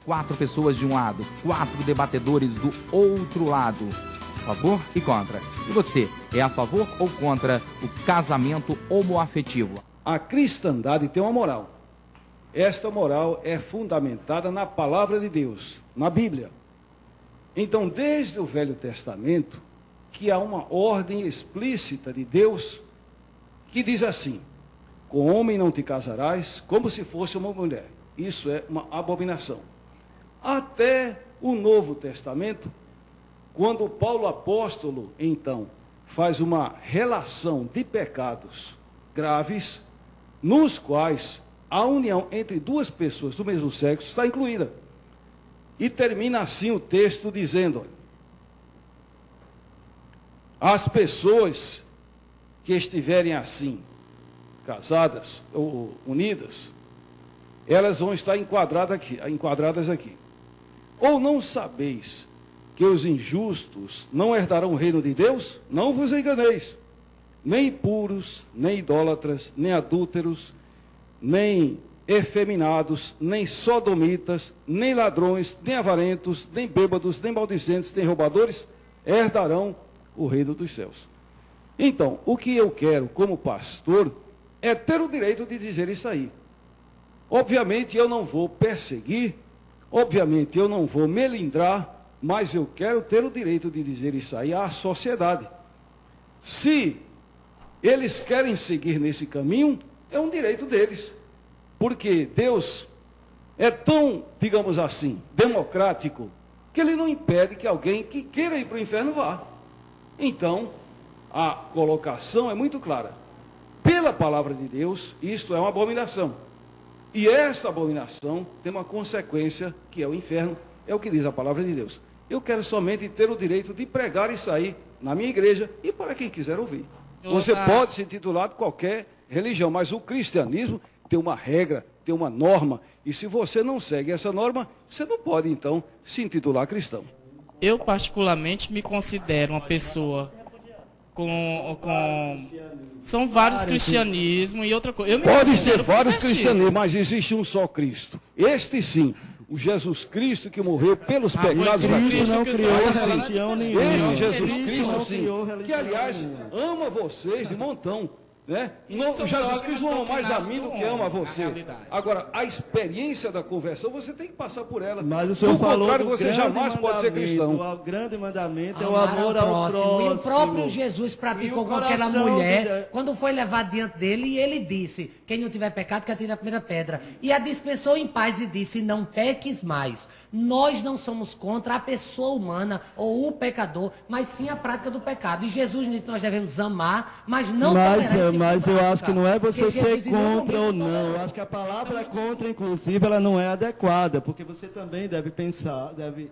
4 pessoas de um lado, 4 debatedores do outro lado. A favor e contra. E você, é a favor ou contra o casamento homoafetivo? A cristandade tem uma moral. Esta moral é fundamentada na palavra de Deus, na Bíblia. Então, desde o Velho Testamento, que há uma ordem explícita de Deus que diz assim: com homem não te casarás, como se fosse uma mulher. Isso é uma abominação. Até o Novo Testamento, quando Paulo apóstolo, então, faz uma relação de pecados graves, nos quais a união entre duas pessoas do mesmo sexo está incluída. E termina assim o texto dizendo: as pessoas que estiverem assim, casadas ou unidas, elas vão estar enquadradas aqui. Ou não sabeis que os injustos não herdarão o reino de Deus? Não vos enganeis. Nem impuros, nem idólatras, nem adúlteros, nem efeminados, nem sodomitas, nem ladrões, nem avarentos, nem bêbados, nem maldizentes, nem roubadores herdarão o reino dos céus. Então, o que eu quero como pastor é ter o direito de dizer isso aí. Obviamente eu não vou perseguir, obviamente eu não vou melindrar, mas eu quero ter o direito de dizer isso aí à sociedade. Se eles querem seguir nesse caminho, é um direito deles. Porque Deus é tão, digamos assim, democrático, que Ele não impede que alguém que queira ir para o inferno vá. Então, a colocação é muito clara. Pela palavra de Deus, isto é uma abominação. E essa abominação tem uma consequência, que é o inferno, é o que diz a palavra de Deus. Eu quero somente ter o direito de pregar isso aí na minha igreja e para quem quiser ouvir. Você pode se intitular de qualquer religião, mas o cristianismo tem uma regra, tem uma norma, e se você não segue essa norma, você não pode, então, se intitular cristão. Eu, particularmente, me considero uma pessoa são vários cristianismos e outra coisa. Pode ser vários cristianismos, mas existe um só Cristo. Este sim, o Jesus Cristo que morreu pelos pecados da Cristo não criou religião nenhuma. Esse Jesus Cristo, sim, que aliás ama vocês de montão. Né? O Jesus Cristo não ama mais a mim do que ama a você. Agora, a experiência da conversão, você tem que passar por ela. Mas o senhor falou contrário, você jamais pode ser cristão. O grande mandamento é o amor ao próximo. E o próprio Jesus praticou com aquela mulher, quando foi levado diante dele, e ele disse: quem não tiver pecado, que atire a primeira pedra. E a dispensou em paz e disse: não peques mais. Nós não somos contra a pessoa humana ou o pecador, mas sim a prática do pecado. E Jesus disse que nós devemos amar, mas não tolerar. Mas eu acho que não é você ser contra ou não. Eu acho que a palavra contra, inclusive, ela não é adequada, porque você também deve pensar, deve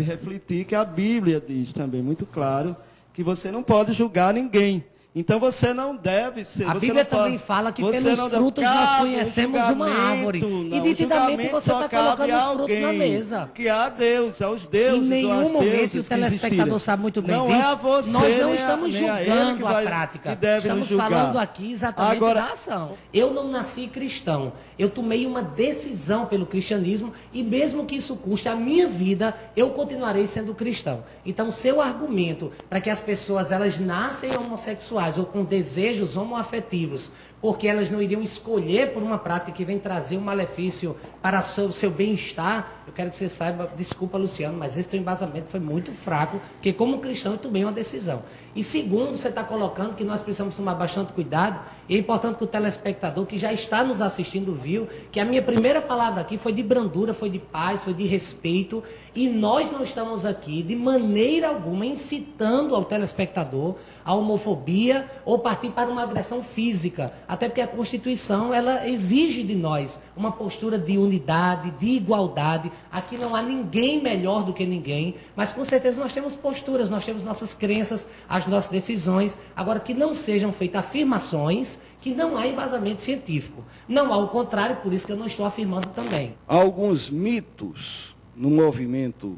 refletir que a Bíblia diz também muito claro que você não pode julgar ninguém. Então você não deve ser... A Bíblia também fala que pelos frutos nós conhecemos uma árvore. E nitidamente você está colocando os frutos na mesa. Que há Deus, aos deuses. Em nenhum momento o telespectador sabe muito bem disso. É você, nós não estamos julgando a prática. Estamos falando aqui exatamente da ação. Eu não nasci cristão. Eu tomei uma decisão pelo cristianismo e mesmo que isso custe a minha vida, eu continuarei sendo cristão. Então, seu argumento para que as pessoas elas nascem homossexuais ou com desejos homoafetivos, porque elas não iriam escolher por uma prática que vem trazer um malefício para o seu bem-estar, eu quero que você saiba, desculpa Luciano, mas esse teu embasamento foi muito fraco, porque como cristão eu tomei uma decisão. E segundo, você está colocando que nós precisamos tomar bastante cuidado, e é importante que o telespectador que já está nos assistindo viu, que a minha primeira palavra aqui foi de brandura, foi de paz, foi de respeito, e nós não estamos aqui de maneira alguma incitando ao telespectador a homofobia ou partir para uma agressão física, até porque a Constituição ela exige de nós uma postura de unidade, de igualdade. Aqui não há ninguém melhor do que ninguém, mas com certeza nós temos posturas, nós temos nossas crenças, as nossas decisões, agora que não sejam feitas afirmações que não há embasamento científico. Não há o contrário, por isso que eu não estou afirmando também. Há alguns mitos no movimento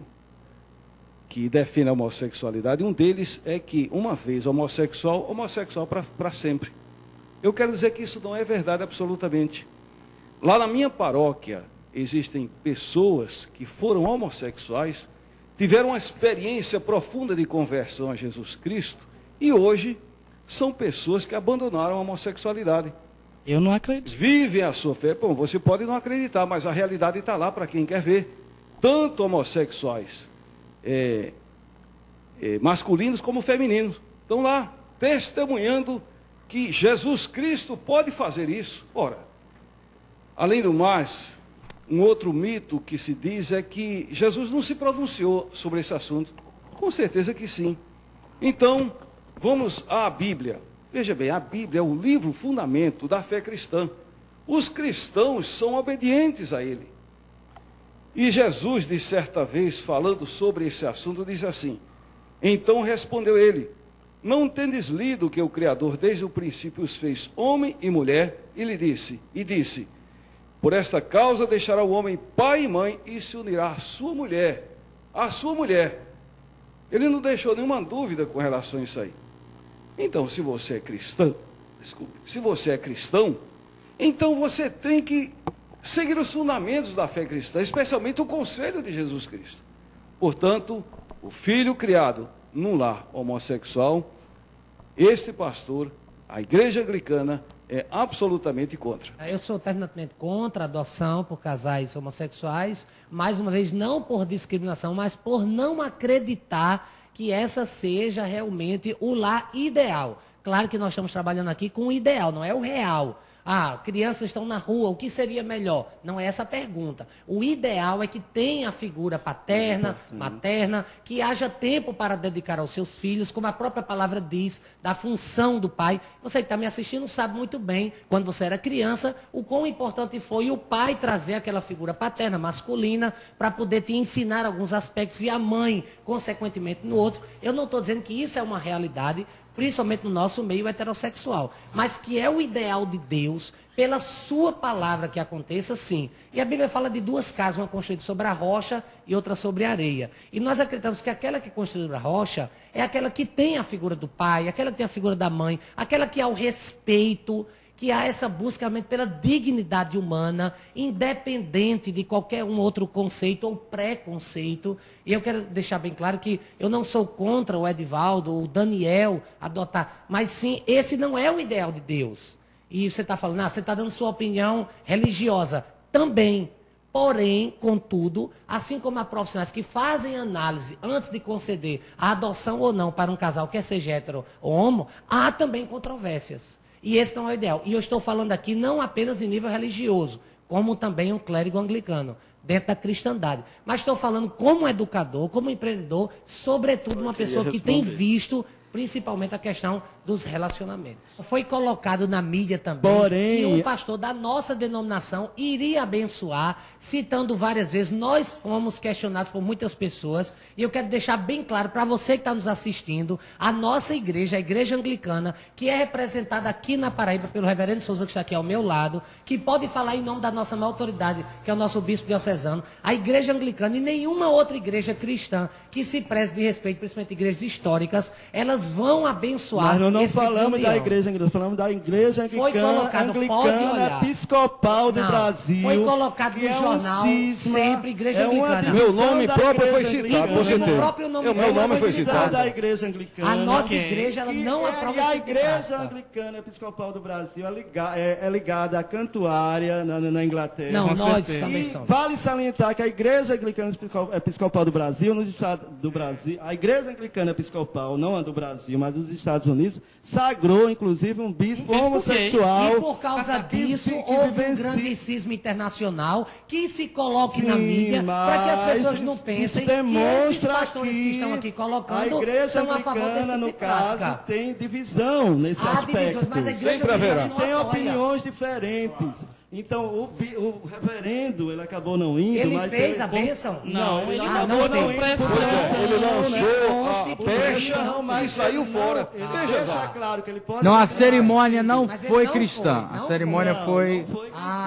que define a homossexualidade. Um deles é que, uma vez homossexual para sempre. Eu quero dizer que isso não é verdade absolutamente. Lá na minha paróquia, existem pessoas que foram homossexuais, tiveram uma experiência profunda de conversão a Jesus Cristo e hoje são pessoas que abandonaram a homossexualidade. Eu não acredito. Vivem a sua fé. Bom, você pode não acreditar, mas a realidade está lá para quem quer ver. Tanto homossexuais masculinos como femininos estão lá testemunhando que Jesus Cristo pode fazer isso. Ora, além do mais, um outro mito que se diz é que Jesus não se pronunciou sobre esse assunto. Com certeza que sim. Então, vamos à Bíblia. Veja bem, a Bíblia é o livro fundamento da fé cristã. Os cristãos são obedientes a ele. E Jesus, de certa vez, falando sobre esse assunto, diz assim: então respondeu ele: não tendes lido que o Criador desde o princípio os fez homem e mulher? E lhe disse, por esta causa deixará o homem pai e mãe e se unirá à sua mulher. À sua mulher. Ele não deixou nenhuma dúvida com relação a isso aí. Então, se você é cristão, então você tem que seguir os fundamentos da fé cristã, especialmente o conselho de Jesus Cristo. Portanto, o filho criado num lar homossexual, este pastor, a igreja anglicana, é absolutamente contra. Eu sou terminantemente contra a adoção por casais homossexuais, mais uma vez, não por discriminação, mas por não acreditar que essa seja realmente o lar ideal. Claro que nós estamos trabalhando aqui com o ideal, não é o real. Crianças estão na rua, o que seria melhor? Não é essa a pergunta. O ideal é que tenha a figura paterna, materna, que haja tempo para dedicar aos seus filhos, como a própria palavra diz, da função do pai. Você que está me assistindo sabe muito bem, quando você era criança, o quão importante foi o pai trazer aquela figura paterna, masculina, para poder te ensinar alguns aspectos, e a mãe, consequentemente, no outro. Eu não estou dizendo que isso é uma realidade, principalmente no nosso meio heterossexual, mas que é o ideal de Deus, pela sua palavra que aconteça, sim. E a Bíblia fala de duas casas, uma construída sobre a rocha e outra sobre a areia. E nós acreditamos que aquela que é construída sobre a rocha é aquela que tem a figura do pai, aquela que tem a figura da mãe, aquela que há o respeito, que há essa busca pela dignidade humana, independente de qualquer um outro conceito ou preconceito. E eu quero deixar bem claro que eu não sou contra o Edivaldo ou o Daniel adotar, mas sim, esse não é o ideal de Deus. E você está falando, você está dando sua opinião religiosa. Também. Porém, contudo, assim como há profissionais que fazem análise antes de conceder a adoção ou não para um casal, quer seja hétero ou homo, há também controvérsias. E esse não é o ideal. E eu estou falando aqui não apenas em nível religioso, como também um clérigo anglicano, dentro da cristandade. Mas estou falando como educador, como empreendedor, sobretudo uma pessoa que tem visto principalmente a questão dos relacionamentos. Foi colocado na mídia também que um pastor da nossa denominação iria abençoar, citando várias vezes. Nós fomos questionados por muitas pessoas, e eu quero deixar bem claro para você que está nos assistindo, a nossa igreja, a igreja anglicana, que é representada aqui na Paraíba pelo reverendo Souza, que está aqui ao meu lado, que pode falar em nome da nossa maior autoridade, que é o nosso bispo diocesano, a igreja anglicana e nenhuma outra igreja cristã que se preze de respeito, principalmente igrejas históricas, elas vão abençoar. Mas não falamos da igreja anglicana, falamos da igreja anglicana episcopal do Brasil. Foi colocado no jornal sempre igreja anglicana. Meu nome próprio foi citado. Meu nome foi citado. Da igreja anglicana. A nossa igreja ela não aprova a igreja anglicana episcopal do Brasil é ligada à cantuária na Inglaterra. Não, nós também somos. Vale salientar que a igreja anglicana episcopal do Brasil, nos Estados do Brasil, a igreja anglicana episcopal, não a do Brasil, mas dos Estados Unidos, sagrou, inclusive, um bispo homossexual. E por causa disso, houve um grande cisma internacional que se coloque na mídia para que as pessoas não pensem que esses pastores que estão aqui colocando são a favor desse tipo de prática. Caso, tem divisão nesse aspecto. Divisões, mas a igreja tem opiniões diferentes. Então, o reverendo, ele acabou não indo, ele mas... Ele fez a bênção? Não, ele acabou não indo. Ele lançou a pecha e saiu fora. Deixa claro que ele pode... Não, a cerimônia não foi cristã. A cerimônia foi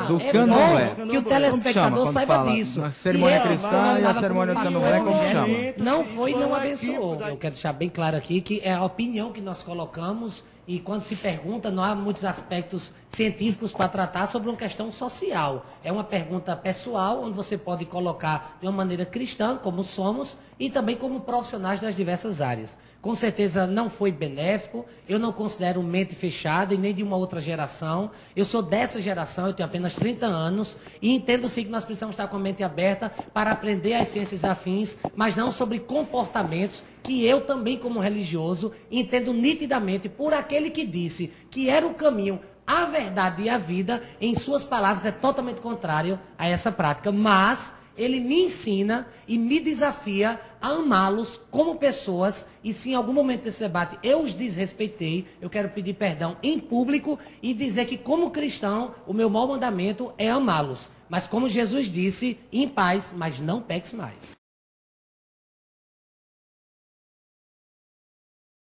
do candomblé. Que o telespectador saiba disso. A cerimônia cristã e a cerimônia do candomblé, como chama? Não foi e não abençoou. Eu quero deixar bem claro aqui que é a opinião que nós colocamos e quando se pergunta, não há muitos aspectos científicos para tratar sobre uma questão social. É uma pergunta pessoal, onde você pode colocar de uma maneira cristã, como somos, e também como profissionais das diversas áreas. Com certeza não foi benéfico, eu não considero mente fechada e nem de uma outra geração. Eu sou dessa geração, eu tenho apenas 30 anos, e entendo sim que nós precisamos estar com a mente aberta para aprender as ciências afins, mas não sobre comportamentos que eu também, como religioso, entendo nitidamente por aquele que disse que era o caminho, a verdade e a vida, em suas palavras, é totalmente contrário a essa prática, mas ele me ensina e me desafia a amá-los como pessoas, e se em algum momento desse debate eu os desrespeitei, eu quero pedir perdão em público e dizer que, como cristão, o meu maior mandamento é amá-los. Mas como Jesus disse, em paz, mas não peques mais.